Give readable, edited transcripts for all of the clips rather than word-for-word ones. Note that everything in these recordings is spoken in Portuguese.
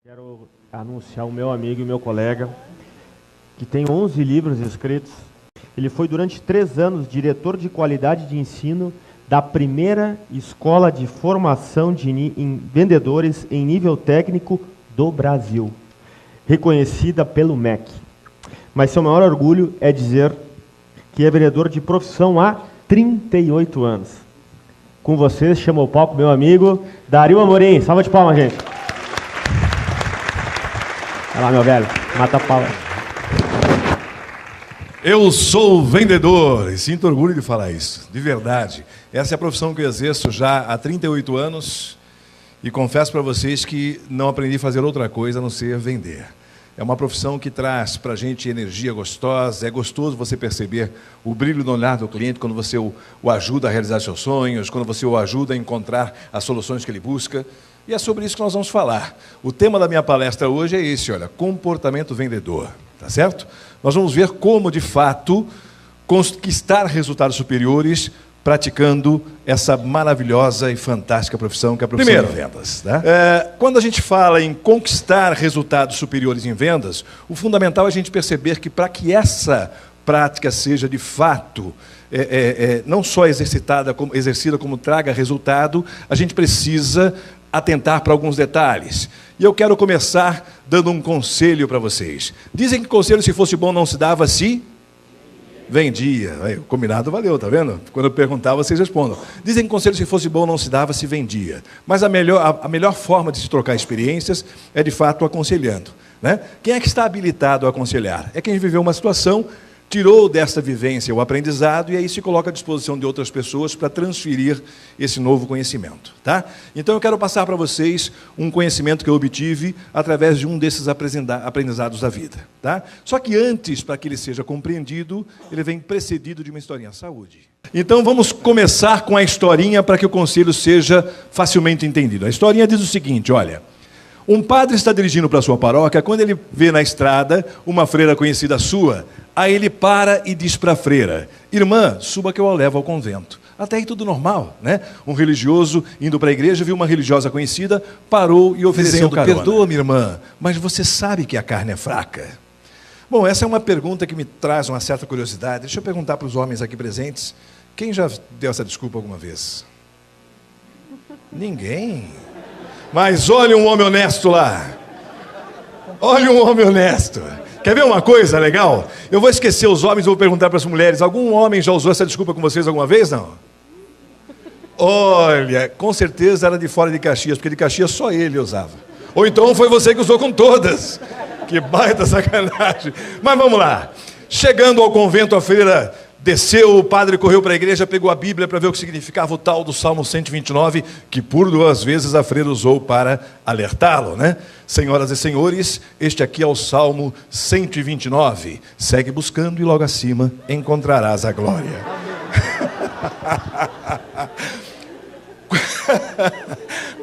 Quero anunciar o meu amigo e meu colega, que tem 11 livros escritos. Ele foi durante 3 anos diretor de qualidade de ensino da primeira escola de formação em vendedores em nível técnico do Brasil, reconhecida pelo MEC. Mas seu maior orgulho é dizer que é vendedor de profissão há 38 anos. Com vocês, chama o palco meu amigo Dario Amorim. Salva de palmas, gente. Vai lá, meu velho. Mata a pau. Eu sou vendedor e sinto orgulho de falar isso, de verdade. Essa é a profissão que eu exerço já há 38 anos e confesso para vocês que não aprendi a fazer outra coisa a não ser vender. É uma profissão que traz para a gente energia gostosa, é gostoso você perceber o brilho no olhar do cliente quando você o ajuda a realizar seus sonhos, quando você o ajuda a encontrar as soluções que ele busca. E é sobre isso que nós vamos falar. O tema da minha palestra hoje é esse, olha, comportamento vendedor, tá certo? Nós vamos ver como, de fato, conquistar resultados superiores praticando essa maravilhosa e fantástica profissão que é a profissão de vendas. Né? Quando a gente fala em conquistar resultados superiores em vendas, o fundamental é a gente perceber que para que essa prática seja de fato não só exercida como traga resultado, a gente precisa atentar para alguns detalhes. E eu quero começar dando um conselho para vocês. Dizem que conselho, se fosse bom, não se dava, se vendia. O combinado valeu, tá vendo? Quando eu perguntar, vocês respondam. Dizem que conselho, se fosse bom, não se dava, se vendia. Mas a melhor forma de se trocar experiências é, de fato, aconselhando. Né? Quem é que está habilitado a aconselhar? É quem viveu uma situação, tirou dessa vivência o aprendizado e aí se coloca à disposição de outras pessoas para transferir esse novo conhecimento. Tá? Então eu quero passar para vocês um conhecimento que eu obtive através de um desses aprendizados da vida. Tá? Só que antes, para que ele seja compreendido, ele vem precedido de uma historinha. Saúde. Então vamos começar com a historinha para que o conselho seja facilmente entendido. A historinha diz o seguinte, olha... Um padre está dirigindo para a sua paróquia, quando ele vê na estrada uma freira conhecida sua, aí ele para e diz para a freira, irmã, suba que eu a levo ao convento. Até aí tudo normal, né? Um religioso indo para a igreja, viu uma religiosa conhecida, parou e ofereceu carona. Perdoa-me, irmã, mas você sabe que a carne é fraca? Bom, essa é uma pergunta que me traz uma certa curiosidade. Deixa eu perguntar para os homens aqui presentes, quem já deu essa desculpa alguma vez? Ninguém... Mas olha um homem honesto lá. Olha um homem honesto. Quer ver uma coisa legal? Eu vou esquecer os homens e vou perguntar para as mulheres. Algum homem já usou essa desculpa com vocês alguma vez, não? Olha, com certeza era de fora de Caxias, porque de Caxias só ele usava. Ou então foi você que usou com todas. Que baita sacanagem. Mas vamos lá. Chegando ao convento, a freira... Desceu, o padre correu para a igreja, pegou a Bíblia para ver o que significava o tal do Salmo 129, que por 2 vezes a freira usou para alertá-lo, né? Senhoras e senhores, este aqui é o Salmo 129. Segue buscando e logo acima encontrarás a glória.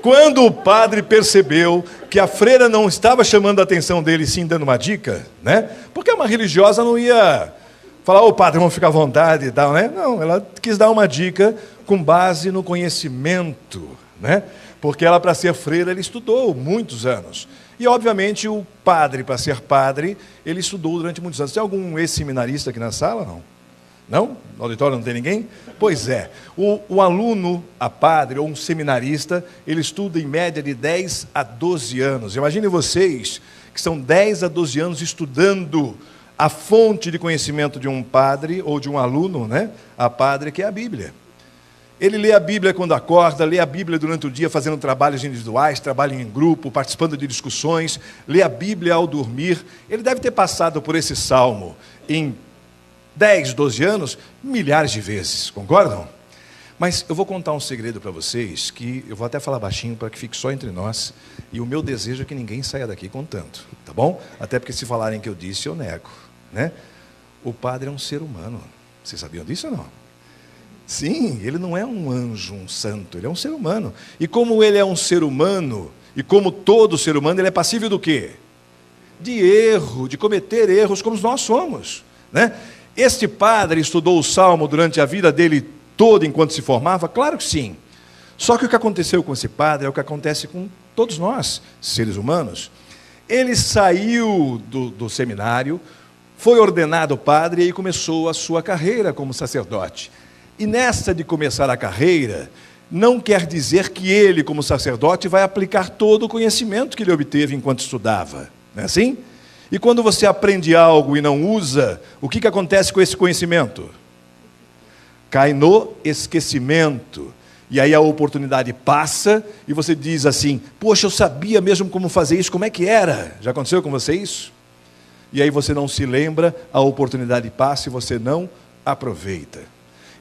Quando o padre percebeu que a freira não estava chamando a atenção dele, sim dando uma dica, né? Porque uma religiosa não ia... falar, ô padre, vamos ficar à vontade e tal, né? Não, ela quis dar uma dica com base no conhecimento, né? Porque ela, para ser freira, ele estudou muitos anos. E, obviamente, o padre, para ser padre, ele estudou durante muitos anos. Tem algum ex-seminarista aqui na sala, não? Não? No auditório não tem ninguém? Pois é. O aluno a padre, ou um seminarista, ele estuda em média de 10 a 12 anos. Imaginem vocês que são 10 a 12 anos estudando a fonte de conhecimento de um padre ou de um aluno, né? A padre, que é a Bíblia. Ele lê a Bíblia quando acorda, lê a Bíblia durante o dia fazendo trabalhos individuais, trabalha em grupo, participando de discussões, lê a Bíblia ao dormir. Ele deve ter passado por esse salmo em 10, 12 anos, milhares de vezes, concordam? Mas eu vou contar um segredo para vocês, que eu vou até falar baixinho para que fique só entre nós, e o meu desejo é que ninguém saia daqui contando, tá bom? Até porque se falarem que eu disse, eu nego, né? O padre é um ser humano. Vocês sabiam disso ou não? Sim, ele não é um anjo, um santo, ele é um ser humano. E como ele é um ser humano, e como todo ser humano, ele é passível do quê? De erro, de cometer erros como nós somos, né? Este padre estudou o Salmo durante a vida dele toda enquanto se formava? Claro que sim. Só que o que aconteceu com esse padre é o que acontece com todos nós, seres humanos. Ele saiu do seminário, foi ordenado padre e aí começou a sua carreira como sacerdote. E nessa de começar a carreira, não quer dizer que ele, como sacerdote, vai aplicar todo o conhecimento que ele obteve enquanto estudava. Não é assim? E quando você aprende algo e não usa, o que acontece com esse conhecimento? Cai no esquecimento. E aí a oportunidade passa e você diz assim, poxa, eu sabia mesmo como fazer isso, como é que era? Já aconteceu com você isso? E aí você não se lembra, a oportunidade passa e você não aproveita.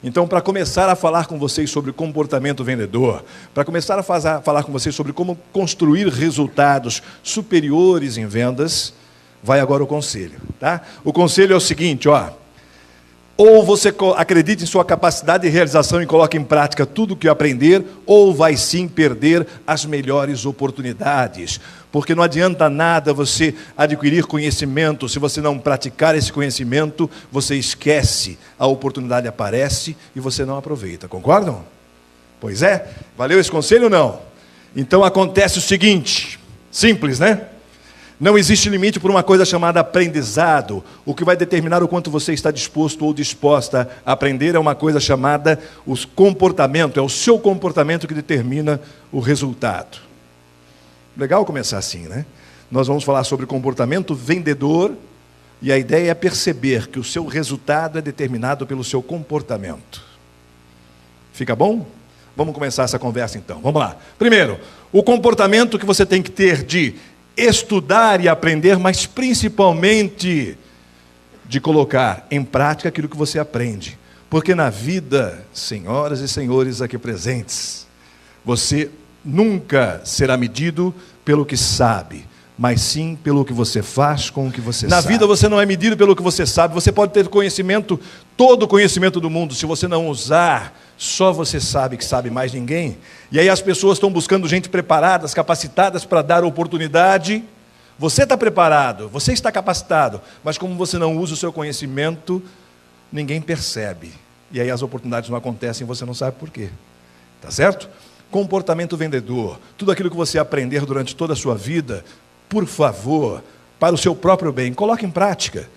Então, para começar a falar com vocês sobre comportamento vendedor, para começar a falar com vocês sobre como construir resultados superiores em vendas, vai agora o conselho, tá? O conselho é o seguinte, ó. Ou você acredita em sua capacidade de realização e coloca em prática tudo o que aprender, ou vai sim perder as melhores oportunidades. Porque não adianta nada você adquirir conhecimento, se você não praticar esse conhecimento, você esquece, a oportunidade aparece e você não aproveita. Concordam? Pois é, valeu esse conselho ou não? Então acontece o seguinte, simples, né? Não existe limite para uma coisa chamada aprendizado. O que vai determinar o quanto você está disposto ou disposta a aprender é uma coisa chamada os comportamento. É o seu comportamento que determina o resultado. Legal começar assim, né? Nós vamos falar sobre comportamento vendedor e a ideia é perceber que o seu resultado é determinado pelo seu comportamento. Fica bom? Vamos começar essa conversa então. Vamos lá. Primeiro, o comportamento que você tem que ter de estudar e aprender, mas principalmente de colocar em prática aquilo que você aprende. Porque na vida, senhoras e senhores aqui presentes, você nunca será medido pelo que sabe, mas sim pelo que você faz com o que você sabe. Na vida você não é medido pelo que você sabe, você pode ter conhecimento, todo o conhecimento do mundo, se você não usar, só você sabe que sabe mais ninguém. E aí as pessoas estão buscando gente preparadas, capacitadas para dar oportunidade. Você está preparado, você está capacitado, mas como você não usa o seu conhecimento, ninguém percebe. E aí as oportunidades não acontecem e você não sabe por quê. Tá certo? Comportamento vendedor, tudo aquilo que você aprender durante toda a sua vida, por favor, para o seu próprio bem, coloque em prática,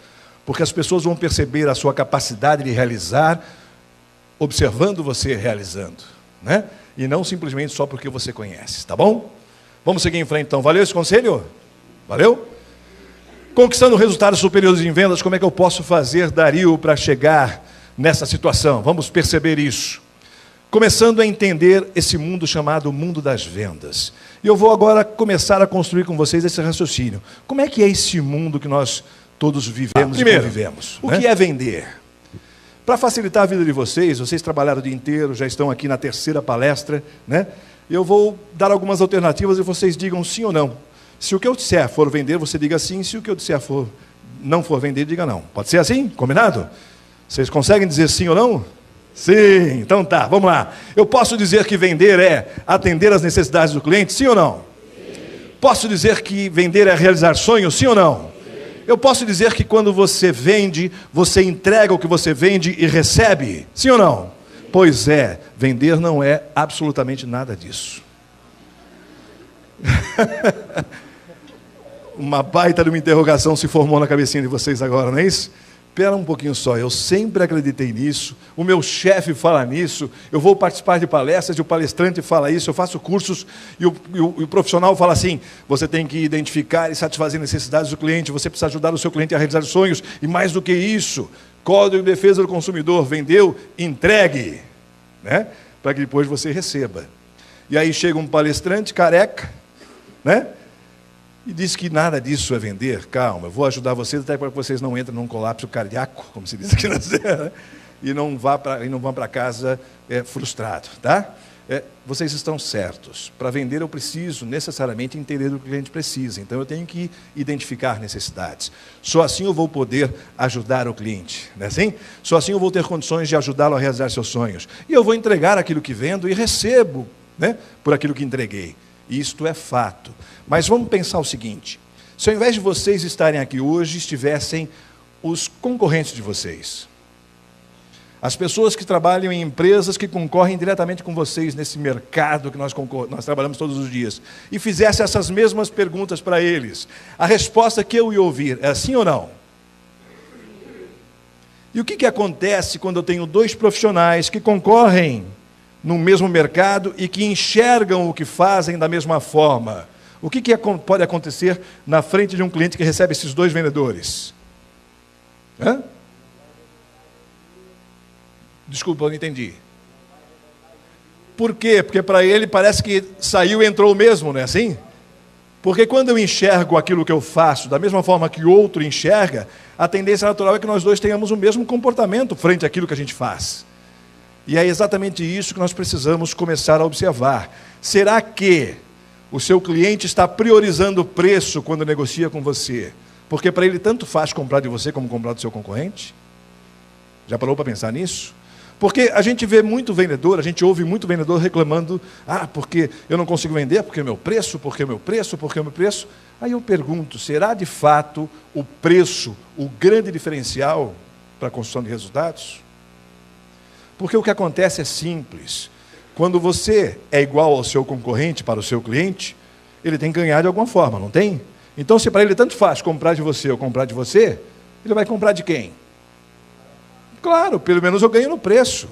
porque as pessoas vão perceber a sua capacidade de realizar, observando você realizando, né? E não simplesmente só porque você conhece, tá bom? Vamos seguir em frente então, valeu esse conselho? Valeu? Conquistando resultados superiores em vendas, como é que eu posso fazer, Dario, para chegar nessa situação? Vamos perceber isso. Começando a entender esse mundo chamado mundo das vendas. E eu vou agora começar a construir com vocês esse raciocínio. Como é que é esse mundo que nós todos vivemos e convivemos? O que é vender? Para facilitar a vida de vocês trabalharam o dia inteiro, já estão aqui na terceira palestra, né? Eu vou dar algumas alternativas e vocês digam sim ou não. Se o que eu disser for vender, você diga sim. Se o que eu disser não for vender, diga não. Pode ser assim? Combinado? Vocês conseguem dizer sim ou não? Sim, então tá, vamos lá. Eu posso dizer que vender é atender às necessidades do cliente, sim ou não? Sim. Posso dizer que vender é realizar sonhos, sim ou não? Sim. Eu posso dizer que quando você vende, você entrega o que você vende e recebe, sim ou não? Sim. Pois é, vender não é absolutamente nada disso. Uma baita de uma interrogação se formou na cabecinha de vocês agora, não é isso? Espera um pouquinho só, eu sempre acreditei nisso, o meu chefe fala nisso, eu vou participar de palestras e o palestrante fala isso, eu faço cursos e o profissional fala assim, você tem que identificar e satisfazer necessidades do cliente, você precisa ajudar o seu cliente a realizar sonhos, e mais do que isso, Código de Defesa do Consumidor, vendeu, entregue, né? Para que depois você receba. E aí chega um palestrante careca, né? E diz que nada disso é vender. Calma, eu vou ajudar vocês até para que vocês não entrem num colapso cardíaco, como se diz aqui na Serra, e não vão para casa frustrado, tá? Vocês estão certos. Para vender eu preciso necessariamente entender o que o cliente precisa. Então eu tenho que identificar necessidades. Só assim eu vou poder ajudar o cliente, não é assim? Só assim eu vou ter condições de ajudá-lo a realizar seus sonhos. E eu vou entregar aquilo que vendo e recebo, né, por aquilo que entreguei. Isto é fato. Mas vamos pensar o seguinte, se ao invés de vocês estarem aqui hoje, estivessem os concorrentes de vocês. As pessoas que trabalham em empresas que concorrem diretamente com vocês nesse mercado que nós trabalhamos todos os dias, e fizesse essas mesmas perguntas para eles, a resposta que eu ia ouvir é sim ou não? E o que acontece quando eu tenho dois profissionais que concorrem no mesmo mercado e que enxergam o que fazem da mesma forma? O que pode acontecer na frente de um cliente que recebe esses dois vendedores? Hã? Desculpa, eu não entendi. Por quê? Porque para ele parece que saiu e entrou mesmo, não é assim? Porque quando eu enxergo aquilo que eu faço da mesma forma que o outro enxerga, a tendência natural é que nós dois tenhamos o mesmo comportamento frente àquilo que a gente faz. E é exatamente isso que nós precisamos começar a observar. Será que o seu cliente está priorizando o preço quando negocia com você? Porque para ele tanto faz comprar de você como comprar do seu concorrente? Já parou para pensar nisso? Porque a gente vê muito vendedor, a gente ouve muito vendedor reclamando, porque eu não consigo vender, porque o meu preço, porque o meu preço, porque o meu preço. Aí eu pergunto, será de fato o preço o grande diferencial para a construção de resultados? Porque o que acontece é simples. Quando você é igual ao seu concorrente para o seu cliente, ele tem que ganhar de alguma forma, não tem? Então, se para ele tanto faz comprar de você ou comprar de você, ele vai comprar de quem? Claro, pelo menos eu ganho no preço.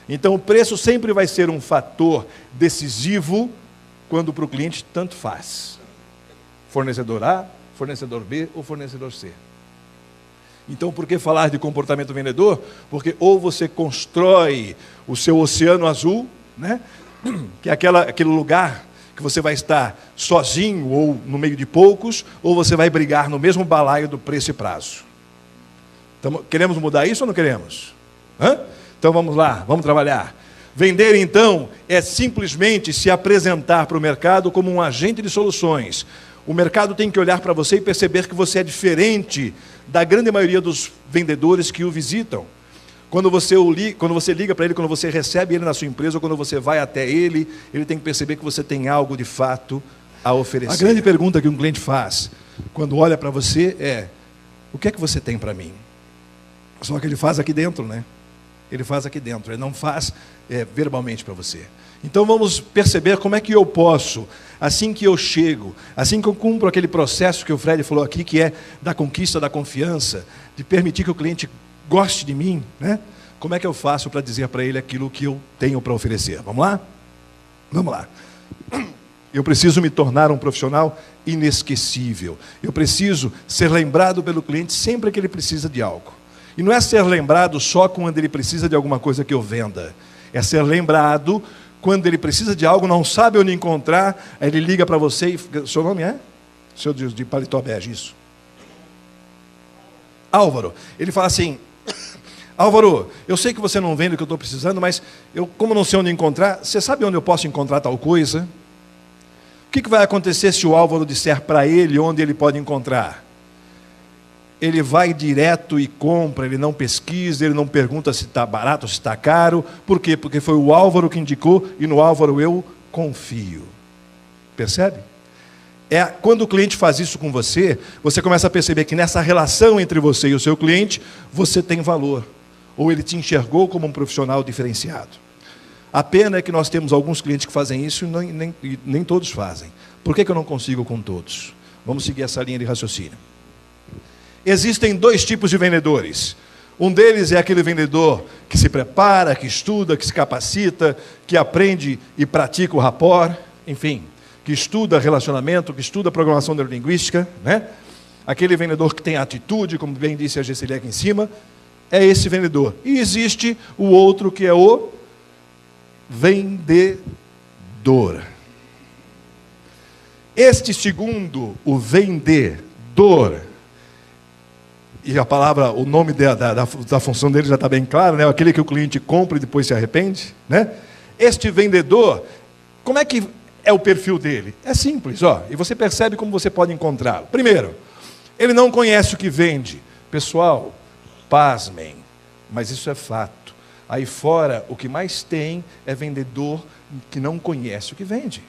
Então, o preço sempre vai ser um fator decisivo quando para o cliente tanto faz. Fornecedor A, fornecedor B ou fornecedor C. Então, por que falar de comportamento vendedor? Porque ou você constrói o seu oceano azul, né? Que é aquele lugar que você vai estar sozinho ou no meio de poucos, ou você vai brigar no mesmo balaio do preço e prazo. Queremos mudar isso ou não queremos? Então vamos lá, vamos trabalhar. Vender, então, é simplesmente se apresentar para o mercado como um agente de soluções. O mercado tem que olhar para você e perceber que você é diferente da grande maioria dos vendedores que o visitam. Quando você liga para ele, quando você recebe ele na sua empresa, ou quando você vai até ele, ele tem que perceber que você tem algo de fato a oferecer. A grande pergunta que um cliente faz quando olha para você é: o que é que você tem para mim? Só que ele faz aqui dentro, né? Ele faz aqui dentro, ele não faz verbalmente para você. Então vamos perceber como é que eu posso, assim que eu chego, assim que eu cumpro aquele processo que o Fred falou aqui, que é da conquista da confiança, de permitir que o cliente goste de mim, né? Como é que eu faço para dizer para ele aquilo que eu tenho para oferecer? Vamos lá? Vamos lá. Eu preciso me tornar um profissional inesquecível. Eu preciso ser lembrado pelo cliente sempre que ele precisa de algo. E não é ser lembrado só quando ele precisa de alguma coisa que eu venda. É ser lembrado quando ele precisa de algo, não sabe onde encontrar, aí ele liga para você e... Seu nome é? Seu de paletó bege, isso. Álvaro. Ele fala assim: Álvaro, eu sei que você não vende o que eu estou precisando, mas eu, como não sei onde encontrar, você sabe onde eu posso encontrar tal coisa? O que vai acontecer se o Álvaro disser para ele onde ele pode encontrar? Ele vai direto e compra, ele não pesquisa, ele não pergunta se está barato ou se está caro. Por quê? Porque foi o Álvaro que indicou e no Álvaro eu confio. Percebe? Quando o cliente faz isso com você, você começa a perceber que nessa relação entre você e o seu cliente, você tem valor. Ou ele te enxergou como um profissional diferenciado. A pena é que nós temos alguns clientes que fazem isso e nem todos fazem. Por que eu não consigo com todos? Vamos seguir essa linha de raciocínio. Existem dois tipos de vendedores. Um deles é aquele vendedor que se prepara, que estuda, que se capacita, que aprende e pratica o rapport, enfim, que estuda relacionamento, que estuda programação neurolinguística, né? Aquele vendedor que tem atitude, como bem disse a Gesseli aqui em cima, é esse vendedor. E existe o outro que é o vendedor. Este segundo, o vendedor, e a palavra, o nome da função dele já está bem claro, né? Aquele que o cliente compra e depois se arrepende, né? Este vendedor, como é que é o perfil dele? É simples, e você percebe como você pode encontrá-lo. Primeiro, ele não conhece o que vende. Pessoal, pasmem, mas isso é fato. Aí fora, o que mais tem é vendedor que não conhece o que vende.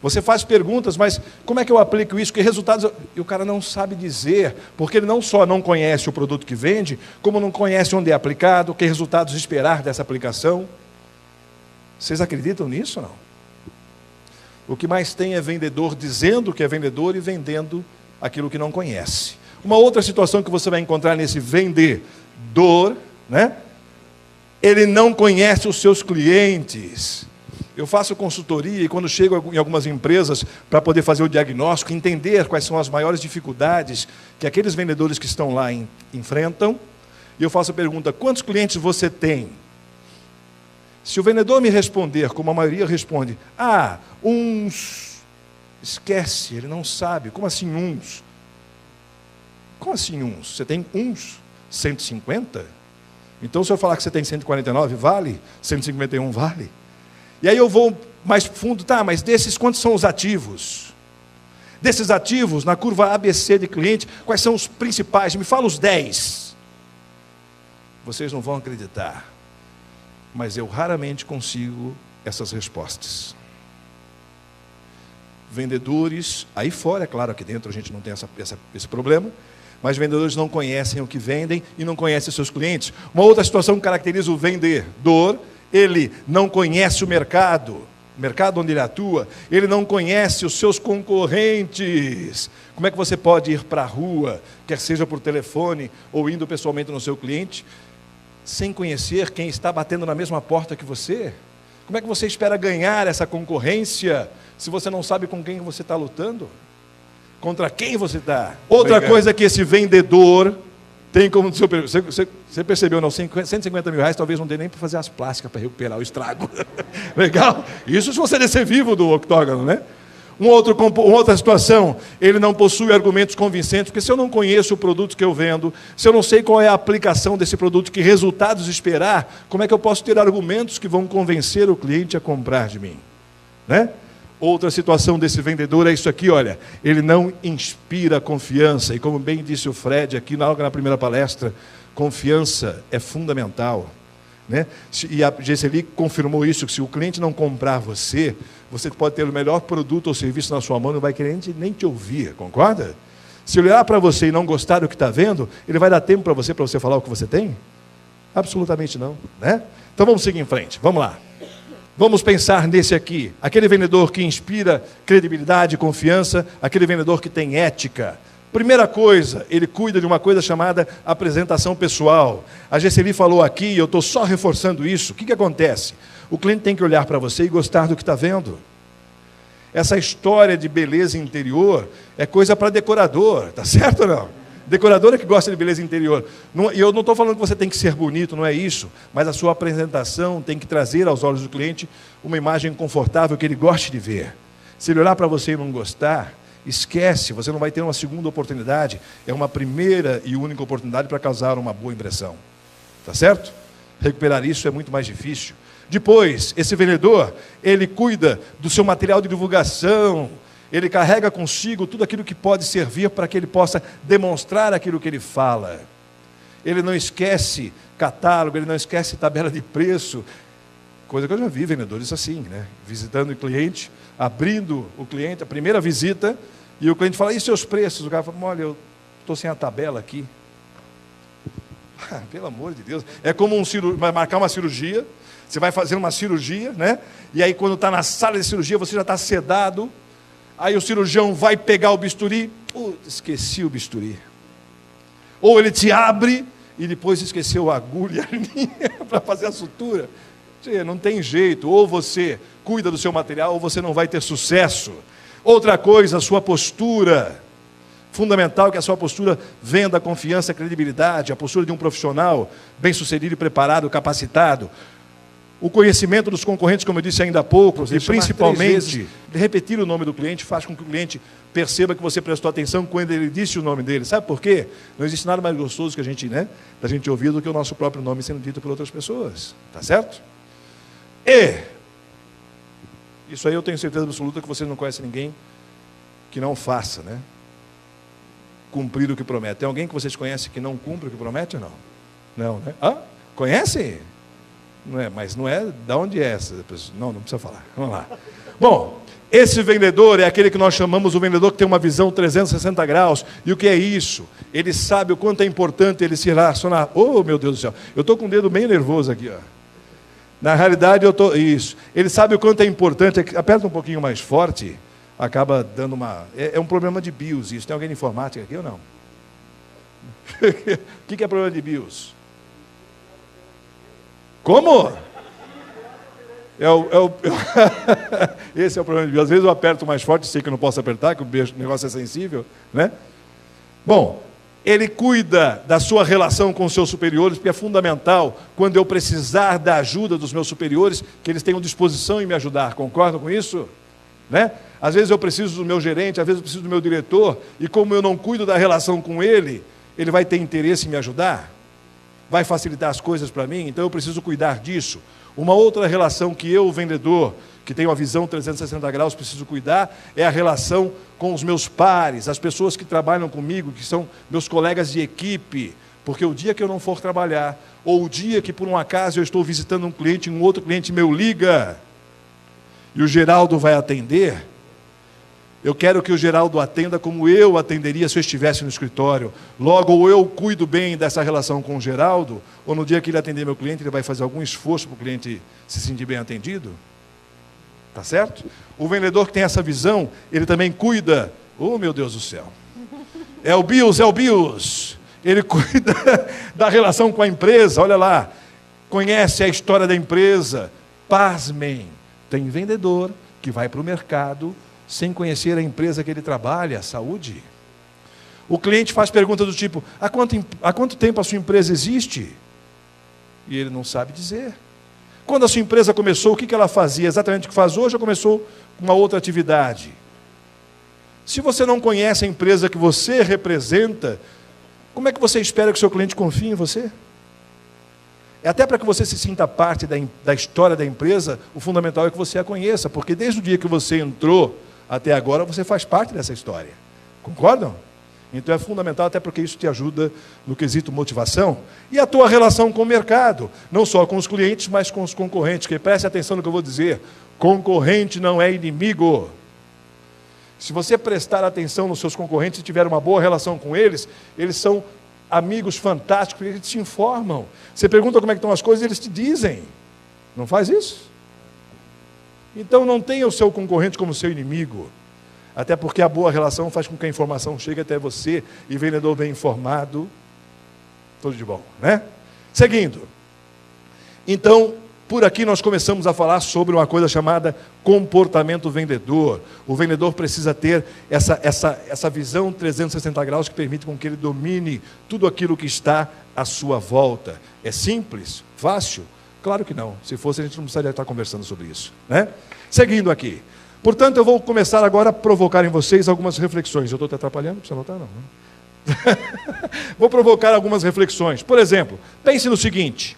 Você faz perguntas, mas como é que eu aplico isso? Que resultados... E o cara não sabe dizer, porque ele não só não conhece o produto que vende, como não conhece onde é aplicado, que resultados esperar dessa aplicação. Vocês acreditam nisso ou não? O que mais tem é vendedor dizendo que é vendedor e vendendo aquilo que não conhece. Uma outra situação que você vai encontrar nesse vendedor, né? Ele não conhece os seus clientes. Eu faço consultoria e quando chego em algumas empresas para poder fazer o diagnóstico, entender quais são as maiores dificuldades que aqueles vendedores que estão lá enfrentam, e eu faço a pergunta: quantos clientes você tem? Se o vendedor me responder, como a maioria responde, uns, esquece, ele não sabe. Como assim uns? Como assim uns? Você tem uns? 150? Então, se eu falar que você tem 149, vale? 151 vale? E aí eu vou mais fundo, tá, mas desses, quantos são os ativos? Desses ativos, na curva ABC de cliente, quais são os principais? Me fala os 10. Vocês não vão acreditar, mas eu raramente consigo essas respostas. Vendedores, aí fora, é claro, aqui dentro a gente não tem esse problema, mas vendedores não conhecem o que vendem e não conhecem seus clientes. Uma outra situação que caracteriza o vendedor: ele não conhece o mercado onde ele atua, ele não conhece os seus concorrentes. Como é que você pode ir para a rua, quer seja por telefone ou indo pessoalmente no seu cliente, sem conhecer quem está batendo na mesma porta que você? Como é que você espera ganhar essa concorrência se você não sabe com quem você está lutando? Contra quem você está? Outra coisa que esse vendedor tem como... Você percebeu, não? 150 mil reais talvez não dê nem para fazer as plásticas para recuperar o estrago. Legal? Isso se você descer vivo do octógono, né? Uma outra situação: ele não possui argumentos convincentes, porque se eu não conheço o produto que eu vendo, se eu não sei qual é a aplicação desse produto, que resultados esperar, como é que eu posso ter argumentos que vão convencer o cliente a comprar de mim? Né? Outra situação desse vendedor é isso aqui, olha: ele não inspira confiança, e como bem disse o Fred aqui na primeira palestra, confiança é fundamental. Né? E a Gesseli confirmou isso, que se o cliente não comprar você pode ter o melhor produto ou serviço na sua mão, não vai querer nem te ouvir, concorda? Se ele olhar para você e não gostar do que está vendo, ele vai dar tempo para você falar o que você tem? Absolutamente não, né? Então vamos seguir em frente, vamos lá. Vamos pensar nesse aqui, aquele vendedor que inspira credibilidade e confiança, aquele vendedor que tem ética. Primeira coisa, ele cuida de uma coisa chamada apresentação pessoal. A Gesseli falou aqui, e eu estou só reforçando isso. O que acontece? O cliente tem que olhar para você e gostar do que está vendo. Essa história de beleza interior é coisa para decorador, tá certo ou não? Decorador é que gosta de beleza interior. E eu não estou falando que você tem que ser bonito, não é isso. Mas a sua apresentação tem que trazer aos olhos do cliente uma imagem confortável que ele goste de ver. Se ele olhar para você e não gostar, esquece, você não vai ter uma segunda oportunidade. É uma primeira e única oportunidade para causar uma boa impressão. Tá certo? Recuperar isso é muito mais difícil. Depois, esse vendedor, ele cuida do seu material de divulgação. Ele carrega consigo tudo aquilo que pode servir para que ele possa demonstrar aquilo que ele fala. Ele não esquece catálogo, ele não esquece tabela de preço. Coisa que eu já vi vendedores assim, né? Visitando o cliente, abrindo o cliente, a primeira visita, e o cliente fala: e seus preços? O cara fala: olha, eu estou sem a tabela aqui. Pelo amor de Deus. É como vai marcar uma cirurgia, você vai fazer uma cirurgia, né? E aí quando está na sala de cirurgia, você já está sedado. Aí o cirurgião vai pegar o bisturi, esqueci o bisturi. Ou ele te abre e depois esqueceu a agulha e a linha para fazer a sutura. Não tem jeito, ou você cuida do seu material ou você não vai ter sucesso. Outra coisa, a sua postura. Fundamental que a sua postura venda confiança, credibilidade, a postura de um profissional bem-sucedido, preparado, capacitado. O conhecimento dos concorrentes, como eu disse ainda há pouco, e principalmente repetir o nome do cliente faz com que o cliente perceba que você prestou atenção quando ele disse o nome dele. Sabe por quê? Não existe nada mais gostoso que a gente, né, da gente ouvir do que o nosso próprio nome sendo dito por outras pessoas. Tá certo? E isso aí eu tenho certeza absoluta que você não conhece ninguém que não faça, né? Cumprir o que promete. Tem alguém que vocês conhecem que não cumpre o que promete ou não? Não, né? Conhece? Não é, mas não é, da onde é essa pessoa? Não precisa falar. Vamos lá. Bom, Esse vendedor é aquele que nós chamamos o vendedor que tem uma visão 360 graus. E o que é isso? Ele sabe o quanto é importante ele se relacionar. Oh, meu Deus do céu. Eu estou com o dedo meio nervoso aqui, ó. Na realidade, eu estou... Isso. Ele sabe o quanto é importante. Aperta um pouquinho mais forte, acaba dando uma... É um problema de BIOS isso. Tem alguém de informática aqui ou não? O que é problema de BIOS? Como? Esse é o problema de BIOS. Às vezes eu aperto mais forte, sei que eu não posso apertar, que o negócio é sensível, né? Bom, ele cuida da sua relação com os seus superiores, porque é fundamental, quando eu precisar da ajuda dos meus superiores, que eles tenham disposição em me ajudar. Concordam com isso? Né? Às vezes eu preciso do meu gerente, às vezes eu preciso do meu diretor, e como eu não cuido da relação com ele, ele vai ter interesse em me ajudar? Vai facilitar as coisas para mim? Então eu preciso cuidar disso. Uma outra relação que eu, vendedor, que tenho a visão 360 graus, preciso cuidar, é a relação com os meus pares, as pessoas que trabalham comigo, que são meus colegas de equipe, porque o dia que eu não for trabalhar, ou o dia que por um acaso eu estou visitando um cliente, um outro cliente meu liga, e o Geraldo vai atender, eu quero que o Geraldo atenda como eu atenderia se eu estivesse no escritório. Logo, ou eu cuido bem dessa relação com o Geraldo, ou no dia que ele atender meu cliente, ele vai fazer algum esforço para o cliente se sentir bem atendido. Tá certo? O vendedor que tem essa visão, ele também cuida. Oh, meu Deus do céu. É o BIOS. Ele cuida da relação com a empresa. Olha lá. Conhece a história da empresa. Pasmem. Tem vendedor que vai para o mercado sem conhecer a empresa que ele trabalha, a saúde. O cliente faz perguntas do tipo, há quanto tempo a sua empresa existe? E ele não sabe dizer. Quando a sua empresa começou, o que ela fazia? Exatamente o que faz hoje ou começou com uma outra atividade? Se você não conhece a empresa que você representa, como é que você espera que o seu cliente confie em você? É até para que você se sinta parte da história da empresa, o fundamental é que você a conheça, porque desde o dia que você entrou até agora, você faz parte dessa história. Concordam? Então é fundamental, até porque isso te ajuda no quesito motivação. E a tua relação com o mercado, não só com os clientes, mas com os concorrentes, que preste atenção no que eu vou dizer. Concorrente não é inimigo. Se você prestar atenção nos seus concorrentes e tiver uma boa relação com eles, eles são amigos fantásticos, eles te informam. Você pergunta como é que estão as coisas, eles te dizem. Não faz isso? Então não tenha o seu concorrente como seu inimigo. Até porque a boa relação faz com que a informação chegue até você e vendedor bem informado, tudo de bom, né? Seguindo. Então, por aqui nós começamos a falar sobre uma coisa chamada comportamento vendedor. O vendedor precisa ter essa visão 360 graus que permite com que ele domine tudo aquilo que está à sua volta. É simples? Fácil? Claro que não. Se fosse, a gente não precisaria estar conversando sobre isso, né? Seguindo aqui. Portanto, eu vou começar agora a provocar em vocês algumas reflexões. Eu estou te atrapalhando? Não precisa anotar, não. Vou provocar algumas reflexões. Por exemplo, pense no seguinte.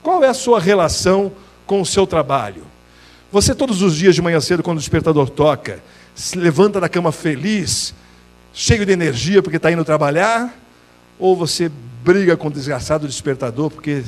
Qual é a sua relação com o seu trabalho? Você todos os dias de manhã cedo, quando o despertador toca, se levanta da cama feliz, cheio de energia porque está indo trabalhar? Ou você briga com o desgraçado despertador porque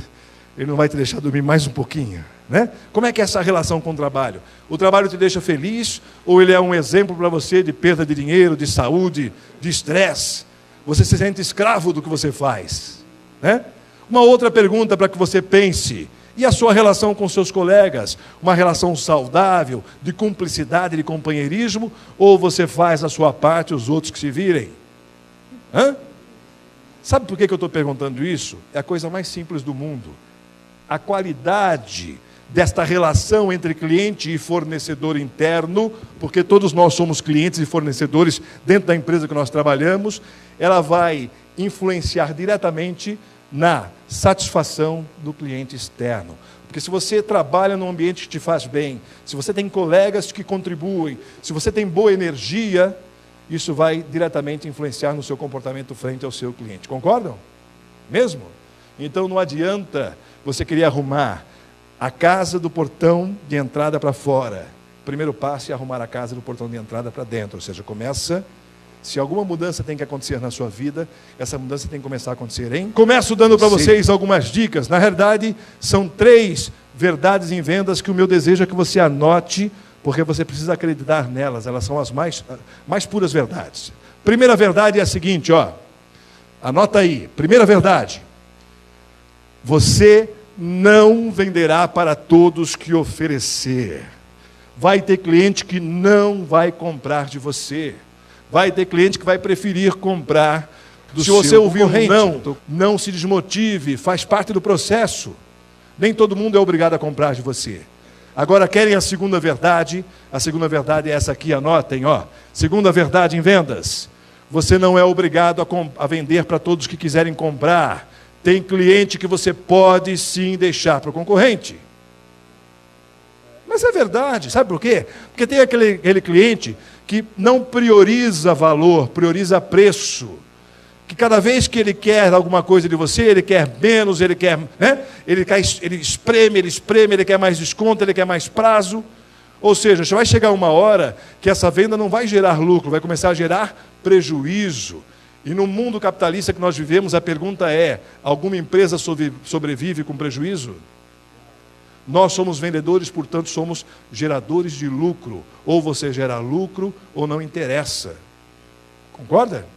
ele não vai te deixar dormir mais um pouquinho, né? Como é que é essa relação com o trabalho? O trabalho te deixa feliz ou ele é um exemplo para você de perda de dinheiro, de saúde, de estresse? Você se sente escravo do que você faz, né? Uma outra pergunta para que você pense. E a sua relação com seus colegas? Uma relação saudável, de cumplicidade, de companheirismo? Ou você faz a sua parte e os outros que se virem? Hã? Sabe por que eu estou perguntando isso? É a coisa mais simples do mundo. A qualidade desta relação entre cliente e fornecedor interno, porque todos nós somos clientes e fornecedores dentro da empresa que nós trabalhamos, ela vai influenciar diretamente na satisfação do cliente externo. Porque se você trabalha num ambiente que te faz bem, se você tem colegas que contribuem, se você tem boa energia, isso vai diretamente influenciar no seu comportamento frente ao seu cliente. Concordam? Mesmo? Então não adianta você querer arrumar a casa do portão de entrada para fora. O primeiro passo é arrumar a casa do portão de entrada para dentro. Ou seja, começa... Se alguma mudança tem que acontecer na sua vida, essa mudança tem que começar a acontecer em... Começo dando para vocês algumas dicas. Na verdade, são 3 verdades em vendas que o meu desejo é que você anote porque você precisa acreditar nelas, elas são as mais puras verdades. Primeira verdade é a seguinte, ó, anota aí, primeira verdade, você não venderá para todos que oferecer. Vai ter cliente que não vai comprar de você. Vai ter cliente que vai preferir comprar do seu concorrente. Se você ouvir um não se desmotive, faz parte do processo. Nem todo mundo é obrigado a comprar de você. Agora, querem a segunda verdade? A segunda verdade é essa aqui, anotem, ó. Segunda verdade em vendas. Você não é obrigado a vender para todos que quiserem comprar. Tem cliente que você pode sim deixar para o concorrente. Mas é verdade, sabe por quê? Porque tem aquele cliente que não prioriza valor, prioriza preço. Que cada vez que ele quer alguma coisa de você, ele quer menos, ele quer, né? Ele espreme, ele quer mais desconto, ele quer mais prazo. Ou seja, vai chegar uma hora que essa venda não vai gerar lucro, vai começar a gerar prejuízo. E no mundo capitalista que nós vivemos, a pergunta é, alguma empresa sobrevive com prejuízo? Nós somos vendedores, portanto, somos geradores de lucro. Ou você gera lucro, ou não interessa. Concorda?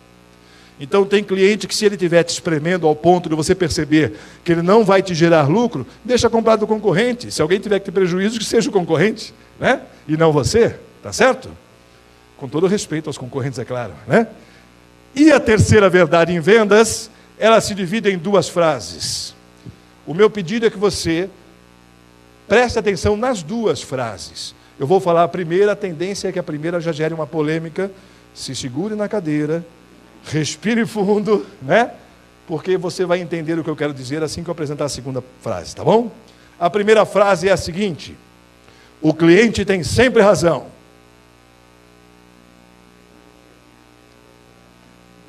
Então tem cliente que se ele estiver te espremendo ao ponto de você perceber que ele não vai te gerar lucro, deixa comprar do concorrente. Se alguém tiver que ter prejuízo, que seja o concorrente, né? E não você, tá certo? Com todo respeito aos concorrentes, é claro, né? E a terceira verdade em vendas, ela se divide em duas frases. O meu pedido é que você preste atenção nas duas frases. Eu vou falar a primeira, a tendência é que a primeira já gere uma polêmica. Se segure na cadeira, respire fundo, né? Porque você vai entender o que eu quero dizer assim que eu apresentar a segunda frase, tá bom? A primeira frase é a seguinte: o cliente tem sempre razão.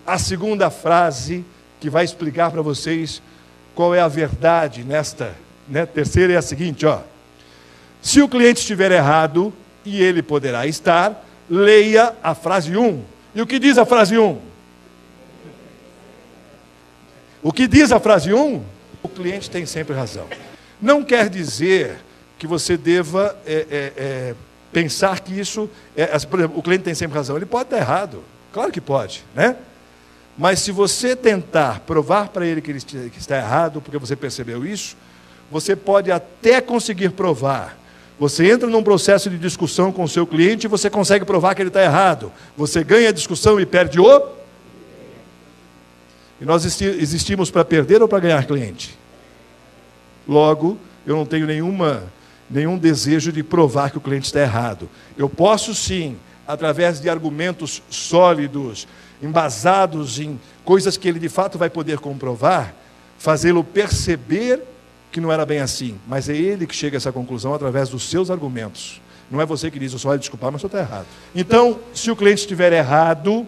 A segunda frase, que vai explicar para vocês qual é a verdade nesta, né? Terceira é a seguinte, ó. Se o cliente estiver errado, e ele poderá estar, leia a frase 1. E o que diz a frase 1? O que diz a frase 1? O cliente tem sempre razão. Não quer dizer que você deva pensar que isso... por exemplo, o cliente tem sempre razão. Ele pode estar errado. Claro que pode, né? Mas se você tentar provar para ele que ele está errado, porque você percebeu isso, você pode até conseguir provar. Você entra num processo de discussão com o seu cliente e você consegue provar que ele está errado. Você ganha a discussão e perde o... E nós existimos para perder ou para ganhar cliente? Logo, eu não tenho nenhum desejo de provar que o cliente está errado. Eu posso sim, através de argumentos sólidos, embasados em coisas que ele de fato vai poder comprovar, fazê-lo perceber que não era bem assim. Mas é ele que chega a essa conclusão através dos seus argumentos. Não é você que diz, eu só vou desculpar, mas o senhor está errado. Então, se o cliente estiver errado,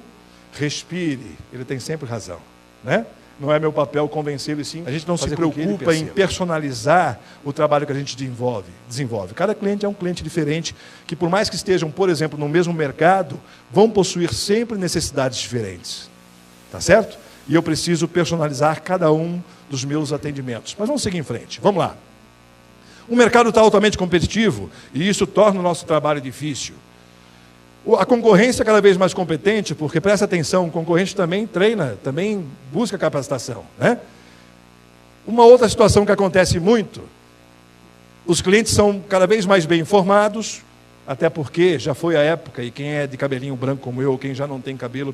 respire, ele tem sempre razão. Né? Não é meu papel convencê-lo, sim. A gente não se preocupa em personalizar o trabalho que a gente desenvolve. Cada cliente é um cliente diferente, que por mais que estejam, por exemplo, no mesmo mercado, vão possuir sempre necessidades diferentes. Tá certo? E eu preciso personalizar cada um dos meus atendimentos. Mas vamos seguir em frente. Vamos lá. O mercado está altamente competitivo e isso torna o nosso trabalho difícil. A concorrência é cada vez mais competente, porque, presta atenção, o concorrente também treina, também busca capacitação, né? Uma outra situação que acontece muito, os clientes são cada vez mais bem informados, até porque já foi a época, e quem é de cabelinho branco como eu, quem já não tem cabelo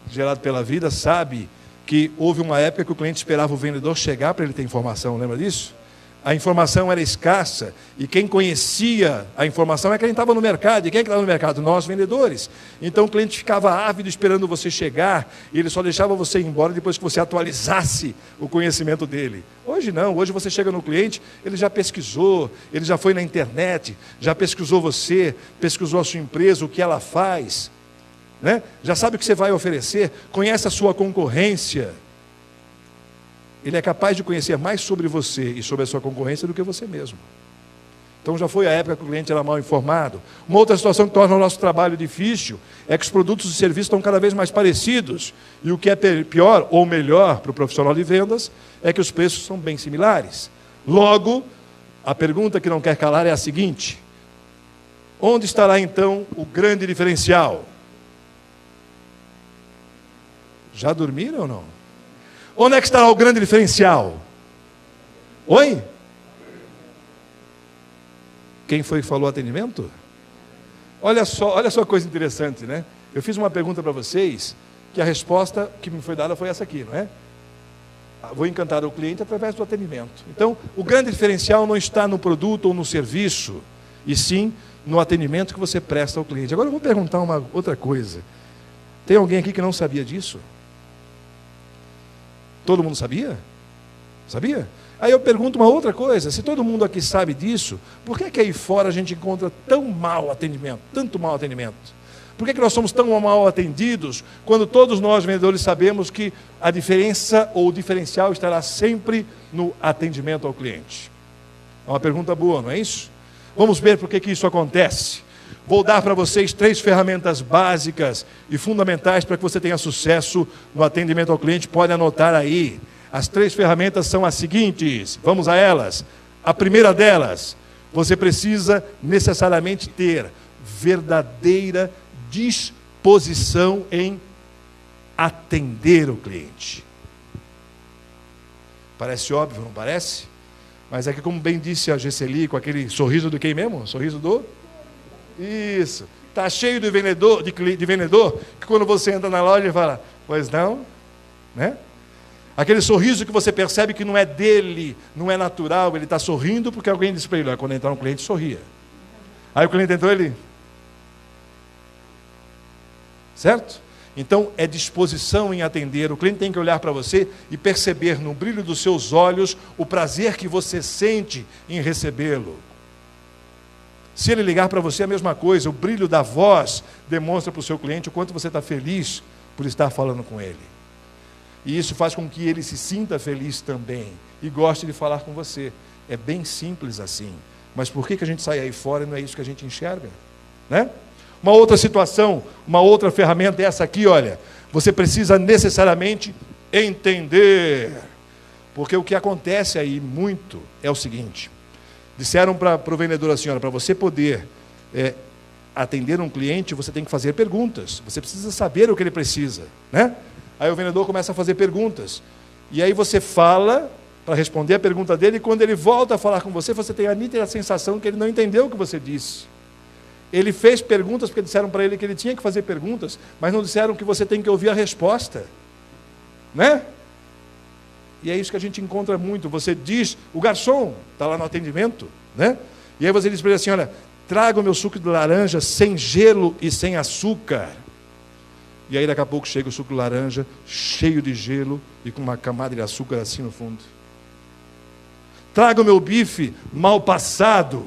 gerado pela vida, sabe que houve uma época que o cliente esperava o vendedor chegar para ele ter informação, lembra disso? A informação era escassa, e quem conhecia a informação é quem estava no mercado. E quem é que estava no mercado? Nós, vendedores. Então o cliente ficava ávido esperando você chegar, e ele só deixava você ir embora depois que você atualizasse o conhecimento dele. Hoje não, hoje você chega no cliente, ele já pesquisou, ele já foi na internet, já pesquisou você, pesquisou a sua empresa, o que ela faz, né? Já sabe o que você vai oferecer, conhece a sua concorrência. Ele é capaz de conhecer mais sobre você e sobre a sua concorrência do que você mesmo. Então já foi a época que o cliente era mal informado. Uma outra situação que torna o nosso trabalho difícil é que os produtos e serviços estão cada vez mais parecidos. E o que é pior ou melhor para o profissional de vendas é que os preços são bem similares. Logo, a pergunta que não quer calar é a seguinte: Onde estará então o grande diferencial? Já dormiram ou não? Onde é que estará o grande diferencial? Oi? Quem foi que falou atendimento? Olha só a coisa interessante, né? Eu fiz uma pergunta para vocês, que a resposta que me foi dada foi essa aqui, não é? Vou encantar o cliente através do atendimento. Então, o grande diferencial não está no produto ou no serviço, e sim no atendimento que você presta ao cliente. Agora eu vou perguntar uma outra coisa. Tem alguém aqui que não sabia disso? Todo mundo sabia? Sabia? Aí eu pergunto uma outra coisa, se todo mundo aqui sabe disso, por que aí fora a gente encontra tão mau atendimento, tanto mau atendimento? Por que nós somos tão mal atendidos, quando todos nós vendedores sabemos que a diferença ou o diferencial estará sempre no atendimento ao cliente? É uma pergunta boa, não é isso? Vamos ver por que isso acontece. Vou dar para vocês 3 ferramentas básicas e fundamentais para que você tenha sucesso no atendimento ao cliente. Pode anotar aí. As 3 ferramentas são as seguintes. Vamos a elas. A primeira delas, você precisa necessariamente ter verdadeira disposição em atender o cliente. Parece óbvio, não parece? Mas é que, como bem disse a Gesseli, com aquele sorriso do quem mesmo? Sorriso do... Isso. Está cheio de vendedor, que quando você entra na loja e fala, pois não, né? Aquele sorriso que você percebe que não é dele, não é natural, ele está sorrindo porque alguém disse para ele, quando entrar um cliente, sorria. Aí o cliente entrou, ele... Certo? Então, é disposição em atender. O cliente tem que olhar para você e perceber no brilho dos seus olhos o prazer que você sente em recebê-lo. Se ele ligar para você, a mesma coisa. O brilho da voz demonstra para o seu cliente o quanto você está feliz por estar falando com ele. E isso faz com que ele se sinta feliz também e goste de falar com você. É bem simples assim. Mas por que a gente sai aí fora e não é isso que a gente enxerga? Né? Uma outra situação, uma outra ferramenta é essa aqui, olha. Você precisa necessariamente entender. Porque o que acontece aí muito é o seguinte. Disseram para o vendedor assim, olha, para você poder atender um cliente, você tem que fazer perguntas. Você precisa saber o que ele precisa, né? Aí o vendedor começa a fazer perguntas. E aí você fala para responder a pergunta dele, e quando ele volta a falar com você, você tem a nítida sensação que ele não entendeu o que você disse. Ele fez perguntas porque disseram para ele que ele tinha que fazer perguntas, mas não disseram que você tem que ouvir a resposta. Né? E é isso que a gente encontra muito. Você diz, o garçom está lá no atendimento, né? E aí você diz para ele assim, olha, traga o meu suco de laranja sem gelo e sem açúcar. E aí daqui a pouco chega o suco de laranja, cheio de gelo e com uma camada de açúcar assim no fundo. Traga o meu bife mal passado.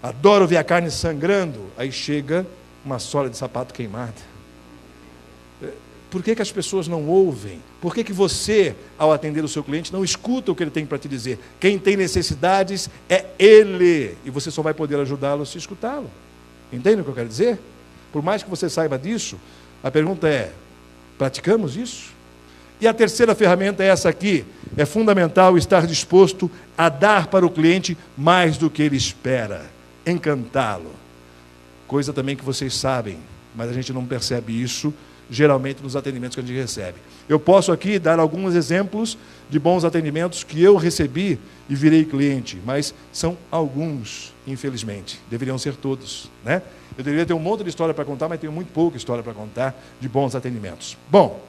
Adoro ver a carne sangrando. Aí chega uma sola de sapato queimada. Por que as pessoas não ouvem? Por que você, ao atender o seu cliente, não escuta o que ele tem para te dizer? Quem tem necessidades é ele. E você só vai poder ajudá-lo se escutá-lo. Entende o que eu quero dizer? Por mais que você saiba disso, a pergunta é, praticamos isso? E a terceira ferramenta é essa aqui. É fundamental estar disposto a dar para o cliente mais do que ele espera. Encantá-lo. Coisa também que vocês sabem, mas a gente não percebe isso, geralmente nos atendimentos que a gente recebe. Eu posso aqui dar alguns exemplos de bons atendimentos que eu recebi e virei cliente, mas são alguns, infelizmente. Deveriam ser todos, né? Eu deveria ter um monte de história para contar, mas tenho muito pouca história para contar de bons atendimentos. Bom,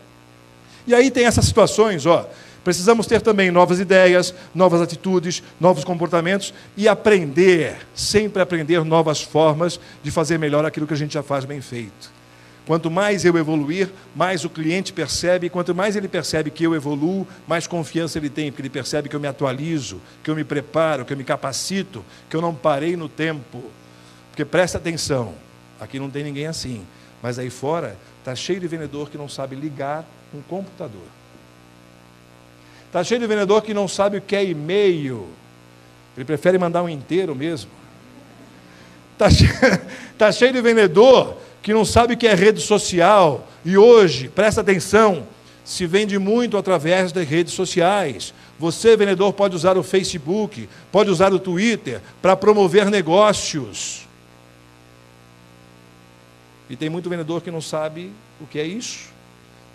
e aí tem essas situações, ó. Precisamos ter também novas ideias, novas atitudes, novos comportamentos e aprender, sempre aprender novas formas de fazer melhor aquilo que a gente já faz bem feito. Quanto mais eu evoluir, mais o cliente percebe, e quanto mais ele percebe que eu evoluo, mais confiança ele tem, porque ele percebe que eu me atualizo, que eu me preparo, que eu me capacito, que eu não parei no tempo. Porque presta atenção, aqui não tem ninguém assim, mas aí fora está cheio de vendedor que não sabe ligar um computador. Está cheio de vendedor que não sabe o que é e-mail, ele prefere mandar um inteiro mesmo. Está cheio de vendedor que não sabe o que é rede social, e hoje, presta atenção, se vende muito através das redes sociais. Você, vendedor, pode usar o Facebook, pode usar o Twitter para promover negócios. E tem muito vendedor que não sabe o que é isso,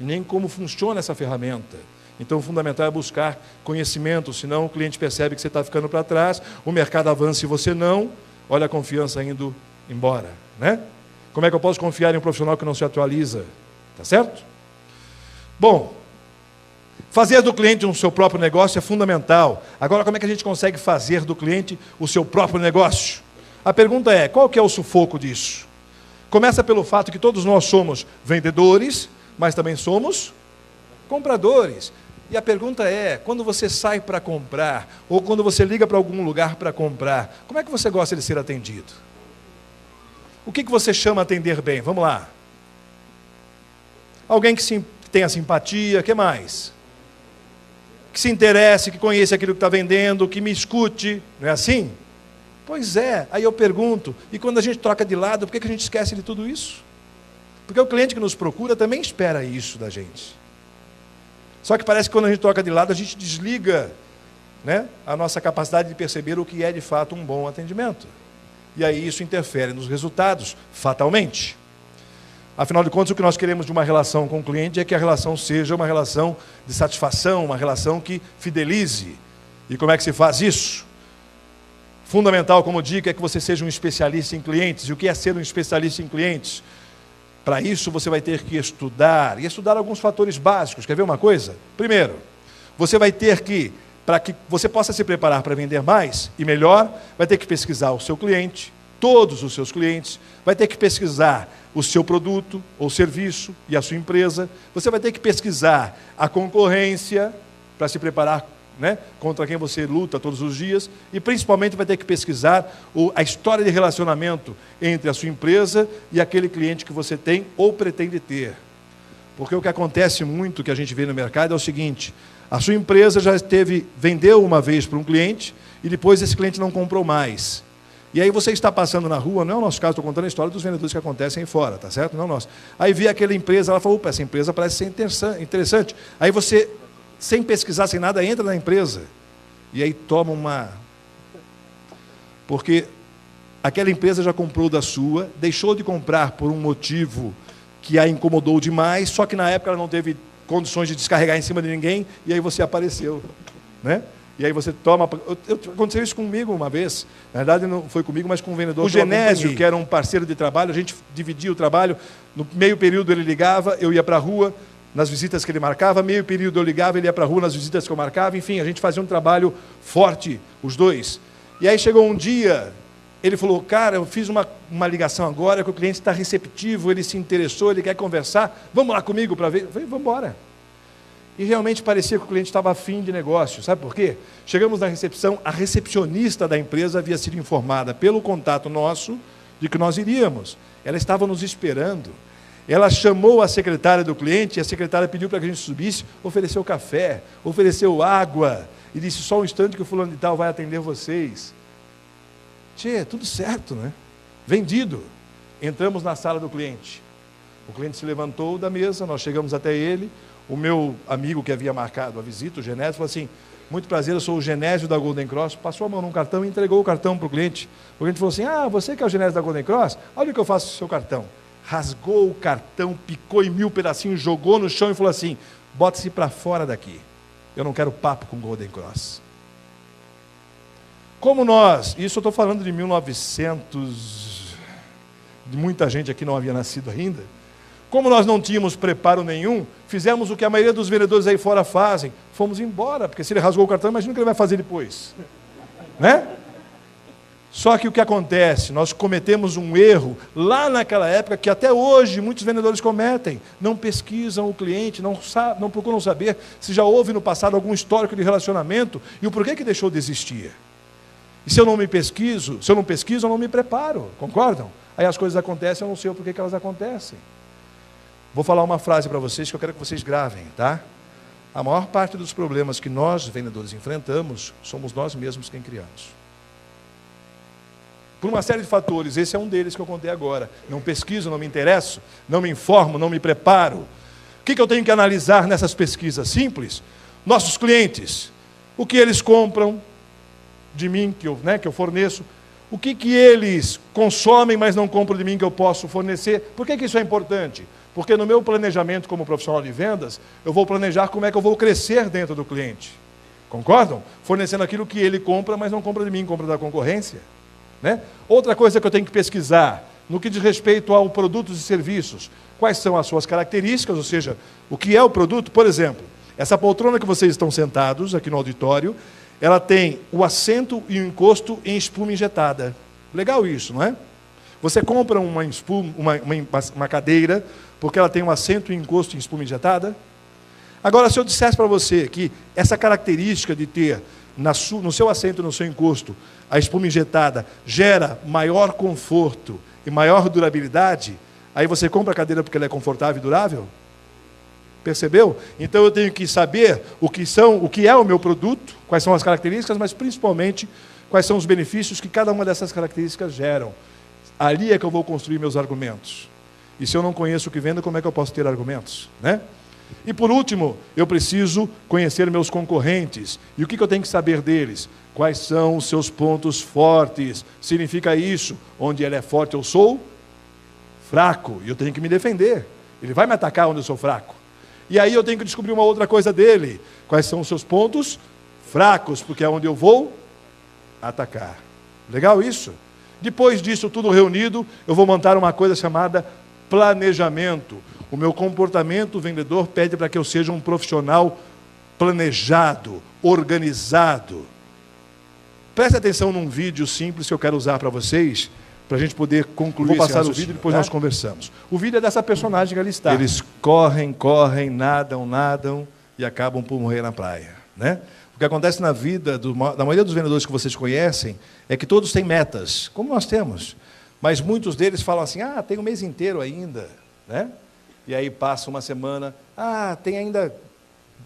e nem como funciona essa ferramenta. Então, o fundamental é buscar conhecimento, senão o cliente percebe que você está ficando para trás, o mercado avança e você não, olha a confiança indo embora, né? Como é que eu posso confiar em um profissional que não se atualiza? Tá certo? Bom, fazer do cliente o seu próprio negócio é fundamental. Agora, como é que a gente consegue fazer do cliente o seu próprio negócio? A pergunta é, qual que é o sufoco disso? Começa pelo fato que todos nós somos vendedores, mas também somos compradores. E a pergunta é, quando você sai para comprar, ou quando você liga para algum lugar para comprar, como é que você gosta de ser atendido? O que você chama atender bem? Vamos lá. Alguém que tenha simpatia, o que mais? Que se interesse, que conheça aquilo que está vendendo, que me escute, não é assim? Pois é, aí eu pergunto, e quando a gente troca de lado, por que a gente esquece de tudo isso? Porque o cliente que nos procura também espera isso da gente. Só que parece que quando a gente troca de lado, a gente desliga, né, a nossa capacidade de perceber o que é de fato um bom atendimento. E aí isso interfere nos resultados, fatalmente. Afinal de contas, o que nós queremos de uma relação com o cliente é que a relação seja uma relação de satisfação, uma relação que fidelize. E como é que se faz isso? Fundamental, como dica, é que você seja um especialista em clientes. E o que é ser um especialista em clientes? Para isso, você vai ter que estudar, e estudar alguns fatores básicos. Quer ver uma coisa? Primeiro, você vai ter que, para que você possa se preparar para vender mais e melhor, vai ter que pesquisar o seu cliente, todos os seus clientes, vai ter que pesquisar o seu produto ou serviço e a sua empresa, você vai ter que pesquisar a concorrência para se preparar, né, contra quem você luta todos os dias, e principalmente vai ter que pesquisar a história de relacionamento entre a sua empresa e aquele cliente que você tem ou pretende ter. Porque o que acontece muito, que a gente vê no mercado, é o seguinte: a sua empresa já vendeu uma vez para um cliente e depois esse cliente não comprou mais. E aí você está passando na rua, não é o nosso caso, estou contando a história dos vendedores que acontecem aí fora, tá certo? Não é o nosso. Aí vi aquela empresa, ela falou, opa, essa empresa parece ser interessante. Aí você, sem pesquisar, sem nada, entra na empresa. E aí toma uma... Porque aquela empresa já comprou da sua, deixou de comprar por um motivo que a incomodou demais, só que na época ela não teve condições de descarregar em cima de ninguém, e aí você apareceu, né? E aí você toma... Aconteceu isso comigo uma vez, na verdade não foi comigo, mas com um vendedor. O Genésio, que era um parceiro de trabalho, a gente dividia o trabalho, no meio período ele ligava, eu ia para a rua, nas visitas que ele marcava, meio período eu ligava, ele ia para a rua nas visitas que eu marcava, enfim, a gente fazia um trabalho forte, os dois. E aí chegou um dia, ele falou, cara, eu fiz uma ligação agora, que o cliente está receptivo, ele se interessou, ele quer conversar, vamos lá comigo para ver? Eu falei, vamos embora. E realmente parecia que o cliente estava afim de negócio, sabe por quê? Chegamos na recepção, a recepcionista da empresa havia sido informada pelo contato nosso de que nós iríamos. Ela estava nos esperando. Ela chamou a secretária do cliente, e a secretária pediu para que a gente subisse, ofereceu café, ofereceu água, e disse, só um instante que o fulano de tal vai atender vocês. Tchê, tudo certo, né? Vendido. Entramos na sala do cliente. O cliente se levantou da mesa, nós chegamos até ele, o meu amigo que havia marcado a visita, o Genésio, falou assim, muito prazer, eu sou o Genésio da Golden Cross, passou a mão num cartão e entregou o cartão para o cliente. O cliente falou assim, você que é o Genésio da Golden Cross? Olha o que eu faço com o seu cartão. Rasgou o cartão, picou em 1000 pedacinhos, jogou no chão e falou assim, bota-se para fora daqui, eu não quero papo com Golden Cross. Como nós, isso eu estou falando de 1900, de muita gente aqui não havia nascido ainda, como nós não tínhamos preparo nenhum, fizemos o que a maioria dos vendedores aí fora fazem, fomos embora, porque se ele rasgou o cartão, imagina o que ele vai fazer depois, né? Só que o que acontece, nós cometemos um erro lá naquela época, que até hoje muitos vendedores cometem, não pesquisam o cliente, não procuram saber se já houve no passado algum histórico de relacionamento e o porquê que deixou de existir. E se eu não pesquiso, eu não me preparo, concordam? Aí as coisas acontecem, eu não sei o porquê que elas acontecem. Vou falar uma frase para vocês que eu quero que vocês gravem, tá? A maior parte dos problemas que nós, vendedores, enfrentamos, somos nós mesmos quem criamos. Por uma série de fatores, esse é um deles que eu contei agora. Não pesquiso, não me interesso, não me informo, não me preparo. O que eu tenho que analisar nessas pesquisas? Simples. Nossos clientes, o que eles compram de mim, que eu forneço, O que eles consomem, mas não compram de mim, que eu posso fornecer. Por que isso é importante? Porque no meu planejamento como profissional de vendas, eu vou planejar como é que eu vou crescer dentro do cliente. Concordam? Fornecendo aquilo que ele compra, mas não compra de mim, compra da concorrência. Né? Outra coisa que eu tenho que pesquisar, no que diz respeito ao produtos e serviços, quais são as suas características, ou seja, o que é o produto. Por exemplo, essa poltrona que vocês estão sentados aqui no auditório, ela tem o assento e o encosto em espuma injetada. Legal isso, não é? Você compra uma cadeira porque ela tem um assento e encosto em espuma injetada? Agora, se eu dissesse para você que essa característica de ter no seu assento e no seu encosto a espuma injetada gera maior conforto e maior durabilidade, aí você compra a cadeira porque ela é confortável e durável? Percebeu? Então eu tenho que saber o que é o meu produto, quais são as características, mas principalmente quais são os benefícios que cada uma dessas características geram. Ali é que eu vou construir meus argumentos. E se eu não conheço o que vendo, como é que eu posso ter argumentos? Né? E por último, eu preciso conhecer meus concorrentes. E o que eu tenho que saber deles? Quais são os seus pontos fortes? Significa isso, onde ele é forte eu sou fraco, e eu tenho que me defender. Ele vai me atacar onde eu sou fraco. E aí eu tenho que descobrir uma outra coisa dele. Quais são os seus pontos fracos, porque é onde eu vou atacar. Legal isso? Depois disso tudo reunido, eu vou montar uma coisa chamada planejamento. O meu comportamento vendedor pede para que eu seja um profissional planejado, organizado. Preste atenção num vídeo simples que eu quero usar para vocês, para a gente poder concluir. Vou passar o vídeo e depois nós conversamos. O vídeo é dessa personagem que ali está. Eles correm, nadam e acabam por morrer na praia. Né? O que acontece na vida da maioria dos vendedores que vocês conhecem é que todos têm metas, como nós temos. Mas muitos deles falam assim, tem um mês inteiro ainda. Né? E aí passa uma semana, tem ainda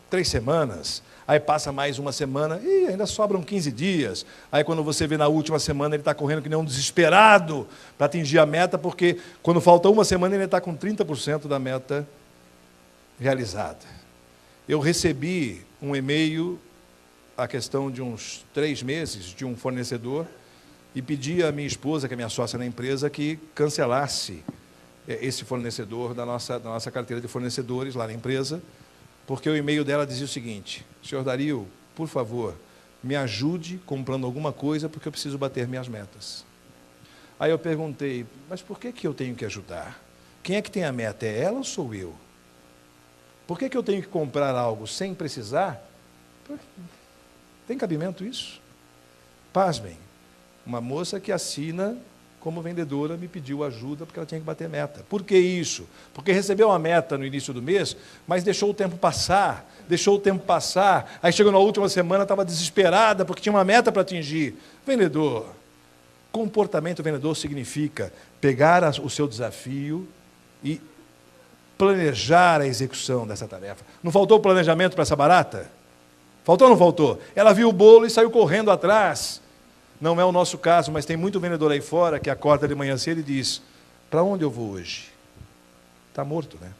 3 semanas. Aí passa mais uma semana, e ainda sobram 15 dias. Aí quando você vê na última semana, ele está correndo que nem um desesperado para atingir a meta, porque quando falta uma semana, ele está com 30% da meta realizada. Eu recebi um e-mail, a questão de uns 3 meses, de um fornecedor, e pedi à minha esposa, que é minha sócia na empresa, que cancelasse esse fornecedor da nossa carteira de fornecedores lá na empresa, porque o e-mail dela dizia o seguinte: senhor Dario, por favor, me ajude comprando alguma coisa, porque eu preciso bater minhas metas. Aí eu perguntei, mas por que eu tenho que ajudar? Quem é que tem a meta? É ela ou sou eu? Por que eu tenho que comprar algo sem precisar? Tem cabimento isso? Pasmem, uma moça que assina como vendedora me pediu ajuda porque ela tinha que bater meta. Por que isso? Porque recebeu uma meta no início do mês, mas deixou o tempo passar, aí chegou na última semana, estava desesperada porque tinha uma meta para atingir. Vendedor, comportamento vendedor significa pegar o seu desafio e planejar a execução dessa tarefa. Não faltou planejamento para essa barata? Faltou ou não faltou? Ela viu o bolo e saiu correndo atrás. Não é o nosso caso, mas tem muito vendedor aí fora que acorda de manhã cedo e diz, para onde eu vou hoje? Está morto, né?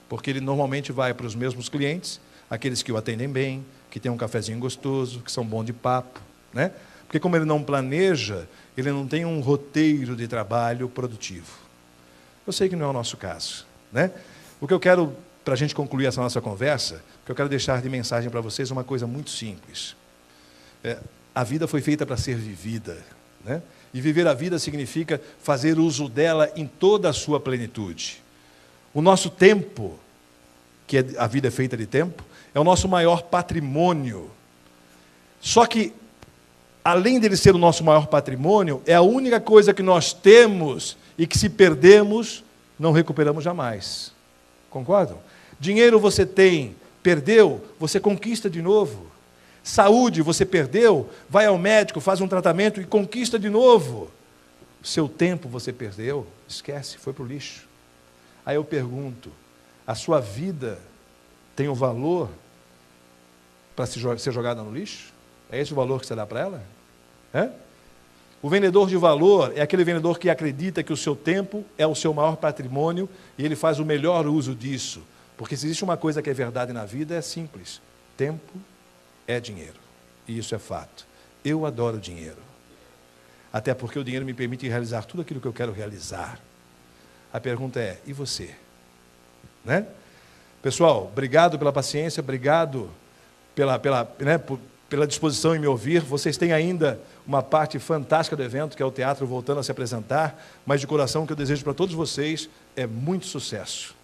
Porque ele normalmente vai para os mesmos clientes, aqueles que o atendem bem, que tem um cafezinho gostoso, que são bons de papo, né? Porque como ele não planeja, ele não tem um roteiro de trabalho produtivo. Eu sei que não é o nosso caso, né? O que eu quero, para a gente concluir essa nossa conversa, que eu quero deixar de mensagem para vocês uma coisa muito simples. A vida foi feita para ser vivida, né? E viver a vida significa fazer uso dela em toda a sua plenitude. O nosso tempo, que a vida é feita de tempo, é o nosso maior patrimônio. Só que, além dele ser o nosso maior patrimônio, é a única coisa que nós temos e que, se perdemos, não recuperamos jamais. Concordam? Dinheiro você tem, perdeu, você conquista de novo. Saúde, você perdeu, vai ao médico, faz um tratamento e conquista de novo. Seu tempo você perdeu, esquece, foi para o lixo. Aí eu pergunto, a sua vida tem o valor para ser jogada no lixo? É esse o valor que você dá para ela? O vendedor de valor é aquele vendedor que acredita que o seu tempo é o seu maior patrimônio e ele faz o melhor uso disso. Porque se existe uma coisa que é verdade na vida, é simples. Tempo é dinheiro. E isso é fato. Eu adoro dinheiro. Até porque o dinheiro me permite realizar tudo aquilo que eu quero realizar. A pergunta é, e você? Né? Pessoal, obrigado pela paciência, obrigado pela disposição em me ouvir. Vocês têm ainda uma parte fantástica do evento, que é o teatro voltando a se apresentar, mas de coração o que eu desejo para todos vocês é muito sucesso.